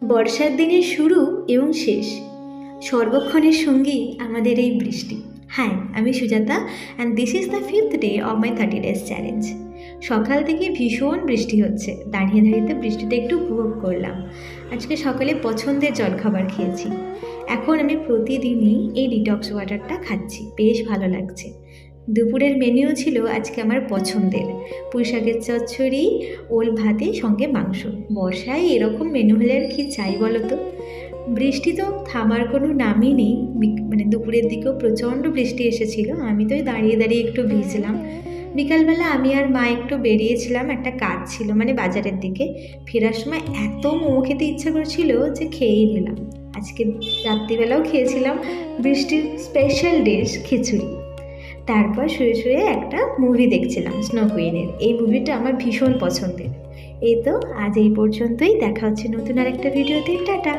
বর্ষার দিনের শুরু এবং শেষ সর্বক্ষণের সঙ্গী আমাদের এই বৃষ্টি। হ্যাঁ, আমি Sujata and this is the 5th day of my 30 days challenge. সকাল থেকে ভীষণ বৃষ্টি হচ্ছে, দাঁড়িয়ে দাঁড়িয়ে বৃষ্টিতে একটু উপভোগ করলাম। আজকে সকালে পছন্দের জলখাবার খেয়েছি। এখন আমি প্রতিদিনই এই ডিটক্স ওয়াটারটা খাচ্ছি, বেশ ভালো লাগছে। দুপুরের মেনুও ছিল আজকে আমার পছন্দের, পুঁই শাকের চচ্চড়ি, ওল ভাতে সঙ্গে মাংস। বর্ষায় এরকম মেনু হলে আর কি চাই বলো তো। বৃষ্টি তো থামার কোনো নামই নেই, দুপুরের দিকেও প্রচণ্ড বৃষ্টি এসেছিল। আমি তো দাঁড়িয়ে দাঁড়িয়ে একটু ভিজলাম। বিকালবেলা আমি আর মা একটু বেরিয়েছিলাম, একটা কাজ ছিল বাজারের দিকে। ফেরার সময় এত মোমো খেতে ইচ্ছা করছিল যে খেয়েই নিলাম। আজকে রাত্রিবেলাও খেয়েছিলাম বৃষ্টির স্পেশাল ডিশ খিচুড়ি। তারপর শুয়ে শুয়ে একটা মুভি দেখছিলাম, স্নো কুইনের। এই মুভিটা আমার ভীষণ পছন্দের। এই তো আজ এই পর্যন্তই, দেখা হচ্ছে নতুন আরেকটা ভিডিওতে। টাটা।